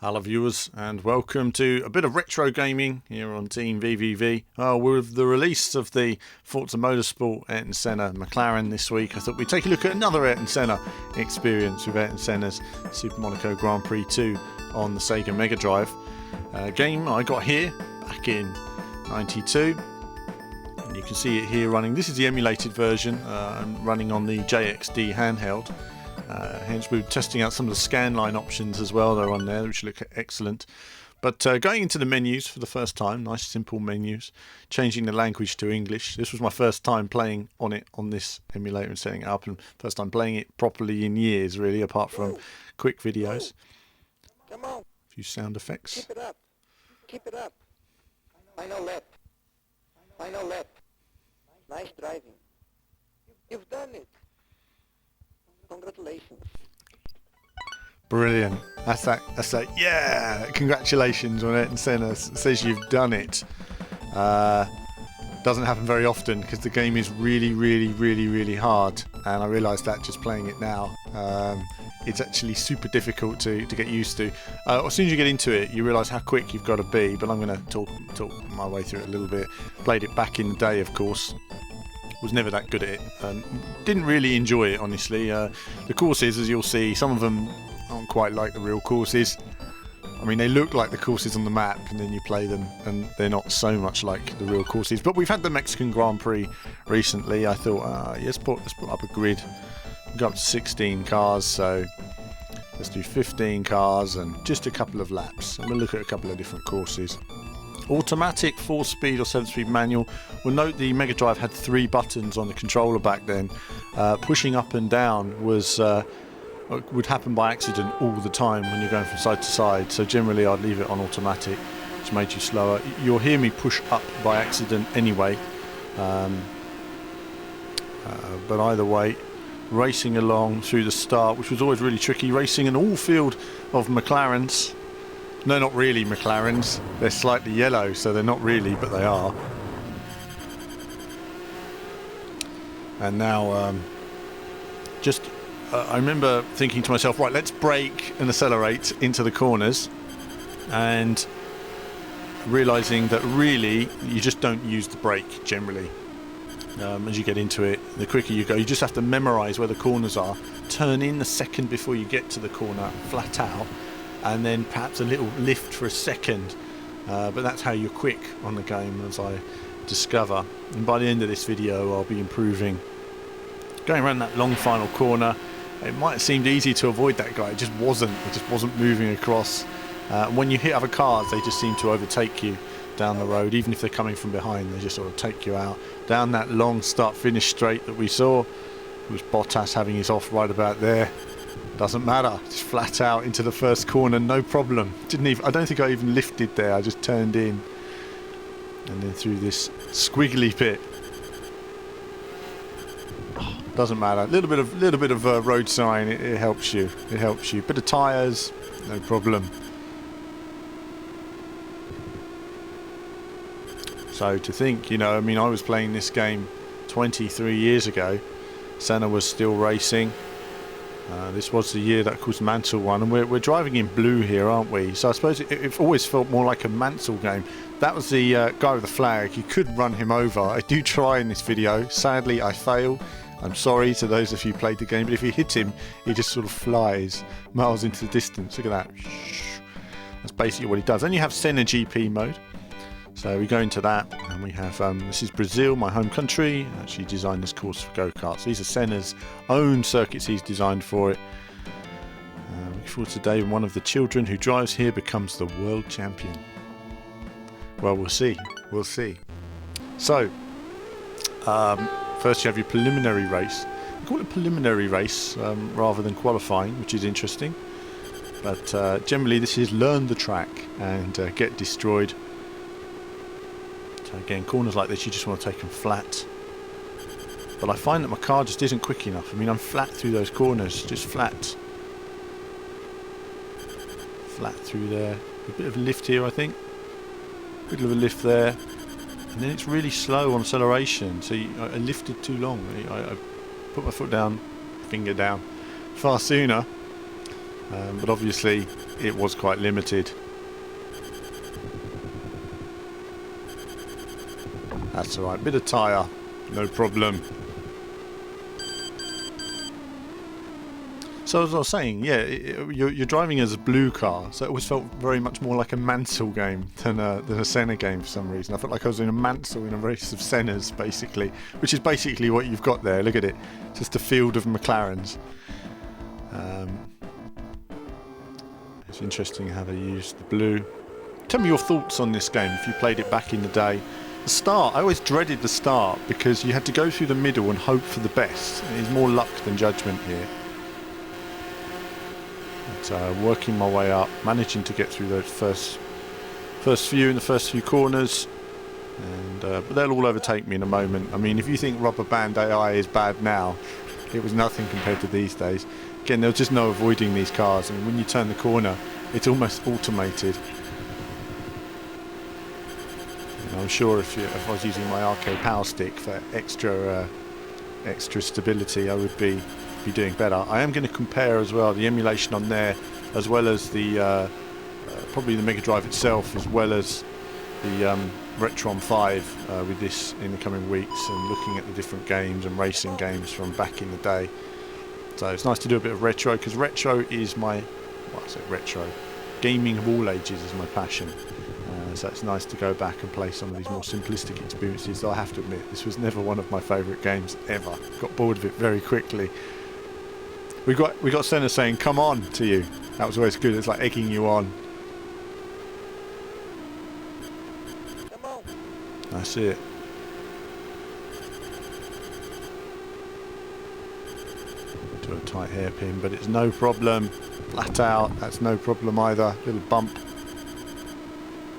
Hello viewers, and welcome to a bit of retro gaming here on Team VVV. With the release of the Forza Motorsport Ayrton Senna McLaren this week, I thought we'd take a look at another Ayrton Senna experience with Ayrton Senna's Super Monaco Grand Prix 2 on the Sega Megadrive. A game I got here back in '92, and you can see it here running. This is the emulated version, running on the JXD handheld. Hence we're testing out some of the scanline options as well. They're on there, which look excellent. But going into the menus for the first time, nice simple menus, changing the language to English. This was my first time playing on it on this emulator and setting it up, and first time playing it properly in years, really, apart from quick videos. Come on. A few sound effects. Keep it up. Keep it up. Final lap. Final lap. Nice driving. You've done it. Congratulations. Brilliant. That's that. Yeah! Congratulations on Ayrton Senna. Says you've done it. Doesn't happen very often because the game is really hard, and I realised that just playing it now. It's actually super difficult to get used to. As soon as you get into it, you realise how quick you've got to be, but I'm going to talk my way through it a little bit. Played it back in the day, of course. Was never that good at it, and didn't really enjoy it, honestly. The courses, as you'll see, some of them aren't quite like the real courses. I mean, they look like the courses on the map, and then you play them and they're not so much like the real courses. But we've had the Mexican Grand Prix recently. I thought, let's put up a grid. We've got up to 16 cars, so let's do 15 cars and just a couple of laps, and we'll look at a couple of different courses. Automatic 4-speed or 7-speed manual. We'll note the Megadrive had 3 buttons on the controller back then. Pushing up and down would happen by accident all the time when you're going from side to side, so generally I'd leave it on automatic, which made you slower. You'll hear me push up by accident anyway, but either way, racing along through the start, which was always really tricky, racing an all field of McLarens. No, not really McLarens. They're slightly yellow, so they're not really, but they are. And now, I remember thinking to myself, right, let's brake and accelerate into the corners, and realising that really you just don't use the brake generally. As you get into it, the quicker you go, you just have to memorise where the corners are, turn in a second before you get to the corner, flat out, and then perhaps a little lift for a second, but that's how you're quick on the game, as I discover. And by the end of this video I'll be improving. Going around that long final corner, it might have seemed easy to avoid that guy. It just wasn't moving across. When you hit other cars, they just seem to overtake you down the road, even if they're coming from behind. They just sort of take you out down that long start-finish straight that we saw. It was Bottas having his off right about there. Doesn't matter, just flat out into the first corner, no problem. I don't think I even lifted there. I just turned in and then through this squiggly pit. Doesn't matter. A little bit of road sign. It helps you. It helps you. Bit of tyres, no problem. So to think, I mean, I was playing this game 23 years ago. Senna was still racing. This was the year that, of course, Mansell won, and we're driving in blue here, aren't we? So I suppose it always felt more like a Mansell game. That was the guy with the flag. You could run him over. I do try in this video. Sadly, I fail. I'm sorry to those of you who played the game, but if you hit him, he just sort of flies miles into the distance. Look at that. That's basically what he does. Then you have Senna GP mode. So we go into that, and we have, this is Brazil, my home country. Actually designed this course for go-karts. These are Senna's own circuits he's designed for it. Looking forward to the day when one of the children who drives here becomes the world champion. Well, we'll see. We'll see. So, first you have your preliminary race. I call it a preliminary race rather than qualifying, which is interesting. But generally this is learn the track and get destroyed. So again, corners like this, you just want to take them flat. But I find that my car just isn't quick enough. I mean, I'm flat through those corners, just flat. Flat through there. A bit of a lift here, I think. A bit of a lift there. And then it's really slow on acceleration. So I lifted too long. I put my foot down, finger down, far sooner. But obviously it was quite limited. That's alright, bit of tyre, no problem. So as I was saying, yeah, you're driving as a blue car, so it always felt very much more like a Mansell game than a Senna game for some reason. I felt like I was in a Mansell in a race of Sennas, basically, which is basically what you've got there. Look at it, just a field of McLarens. It's interesting how they use the blue. Tell me your thoughts on this game if you played it back in the day. The start, I always dreaded the start because you had to go through the middle and hope for the best. It's more luck than judgment here. But, working my way up, managing to get through those first few in the first few corners, and but they'll all overtake me in a moment. I mean, if you think Rubber Band AI is bad now, it was nothing compared to these days. Again, there's just no avoiding these cars, and when you turn the corner, it's almost automated. And I'm sure if I was using my arcade power stick for extra stability, I would be doing better. I am going to compare as well the emulation on there, as well as the probably the Megadrive itself, as well as the Retron 5 with this in the coming weeks, and looking at the different games and racing games from back in the day. So it's nice to do a bit of retro, because retro is retro gaming of all ages is my passion. So it's nice to go back and play some of these more simplistic experiences. Though I have to admit, this was never one of my favourite games ever. Got bored of it very quickly. We got Senna saying "come on" to you. That was always good. It's like egging you on. Come on. That's it. To a tight hairpin, but it's no problem. Flat out, that's no problem either. Little bump.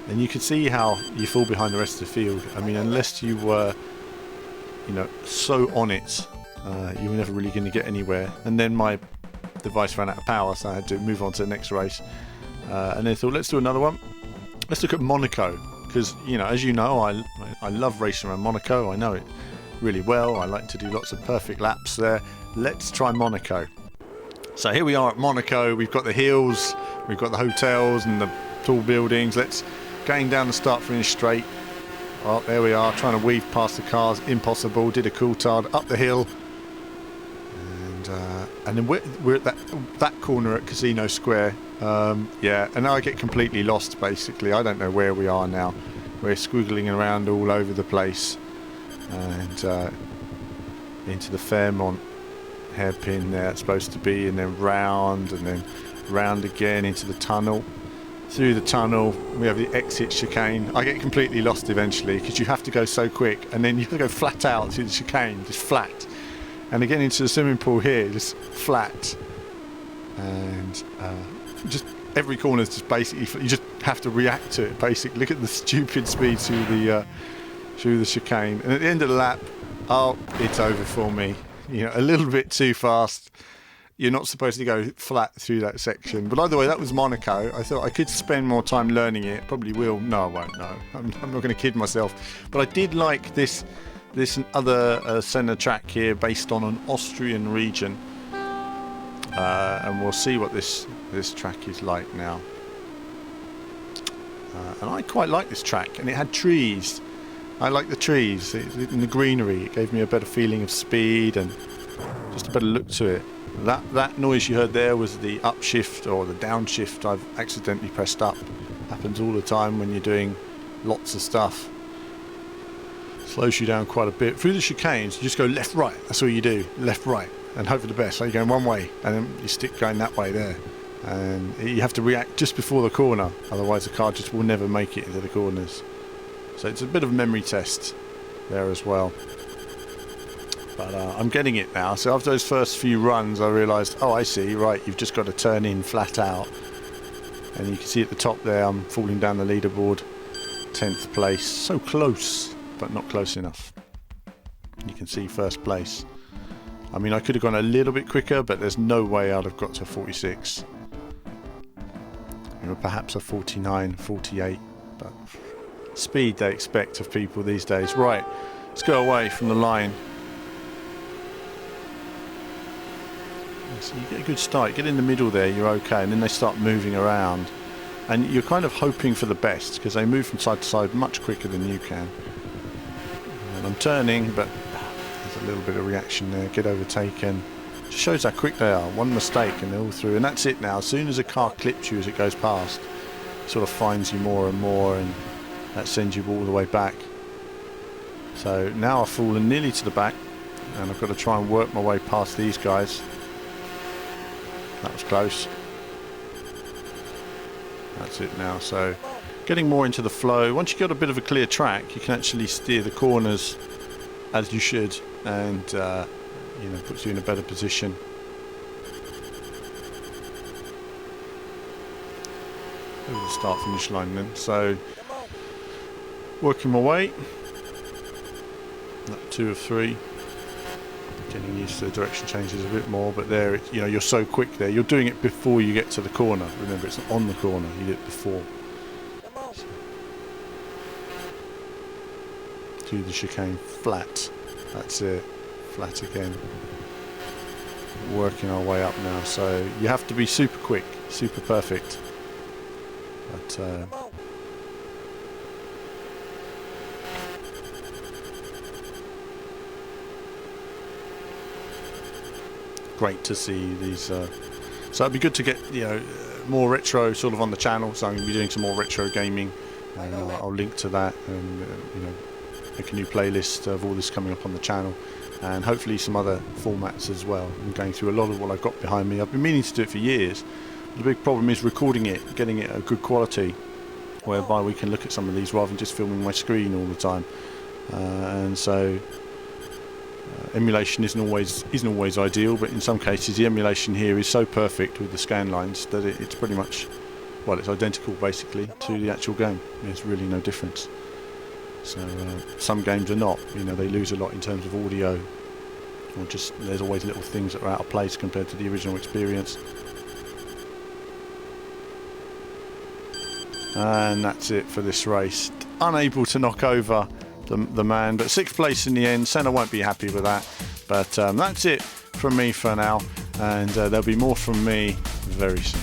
And you can see how you fall behind the rest of the field. I mean, unless you were, so on it, you were never really going to get anywhere. And then my device ran out of power, so I had to move on to the next race. And then I thought, let's do another one. Let's look at Monaco, because as you know, I love racing around Monaco. I know it really well. I like to do lots of perfect laps there. Let's try Monaco. So here we are at Monaco. We've got the hills, we've got the hotels and the tall buildings. Let's going down the start finish straight. Oh, there we are, trying to weave past the cars. Impossible. Did a coulthard up the hill, and then we're at that corner at Casino Square. Yeah, and now I get completely lost. Basically, I don't know where we are now. We're squiggling around all over the place, and into the Fairmont hairpin there it's supposed to be, and then round again into the tunnel. Through the tunnel we have the exit chicane. I get completely lost eventually because you have to go so quick, and then you have to go flat out through the chicane, just flat, and again into the swimming pool here, just flat, and just every corner is just basically, you just have to react to it basically. Look at the stupid speed through the chicane, and at the end of the lap, oh, it's over for me. A little bit too fast. You're not supposed to go flat through that section. But either way, that was Monaco. I thought I could spend more time learning it. Probably will. No, I won't. No, I'm not going to kid myself. But I did like this other Senna track here, based on an Austrian region. And we'll see what this track is like now. And I quite like this track. And it had trees. I like the trees and the greenery. It gave me a better feeling of speed and just a better look to it. That noise you heard there was the upshift or the downshift I've accidentally pressed up. Happens all the time when you're doing lots of stuff. Slows you down quite a bit. Through the chicanes, you just go left, right. That's all you do. Left, right. And hope for the best. So you're going one way, and then you stick going that way there. And you have to react just before the corner. Otherwise the car just will never make it into the corners. So it's a bit of a memory test there as well. But I'm getting it now. So after those first few runs, I realised, oh, I see, right, you've just got to turn in flat out. And you can see at the top there, I'm falling down the leaderboard. 10th place. So close, but not close enough. You can see first place. I mean, I could have gone a little bit quicker, but there's no way I'd have got to 46. Perhaps a 49, 48, but speed they expect of people these days. Right, let's go away from the line. So you get a good start, get in the middle there, you're okay, and then they start moving around. And you're kind of hoping for the best, because they move from side to side much quicker than you can. And I'm turning, but there's a little bit of reaction there, get overtaken. Just shows how quick they are. One mistake and they're all through, and that's it now. As soon as a car clips you as it goes past, it sort of finds you more and more, and that sends you all the way back. So now I've fallen nearly to the back, and I've got to try and work my way past these guys. That was close. That's it now. So getting more into the flow. Once you've got a bit of a clear track, you can actually steer the corners as you should, and you know, puts you in a better position. Over the start finish line then. So working my way. Lap 2 of 3. Getting used to the direction changes a bit more, but there, you know, you're so quick there. You're doing it before you get to the corner. Remember, it's not on the corner. You did it before. So, do the chicane flat. That's it. Flat again. Working our way up now. So you have to be super quick, super perfect. But great to see these. So it'd be good to get, you know, more retro sort of on the channel. So I'm going to be doing some more retro gaming, and I'll link to that, and you know, make a new playlist of all this coming up on the channel, and hopefully some other formats as well. I'm going through a lot of what I've got behind me. I've been meaning to do it for years. The big problem is recording it, getting it at good quality, whereby we can look at some of these rather than just filming my screen all the time. And so emulation isn't always ideal, but in some cases the emulation here is so perfect with the scan lines that it's pretty much, well, it's identical basically to the actual game. There's really no difference. So some games are not, you know, they lose a lot in terms of audio, or just there's always little things that are out of place compared to the original experience. And that's it for this race. Unable to knock over the man, but 6th place in the end. Senna won't be happy with that, but that's it from me for now, and there'll be more from me very soon.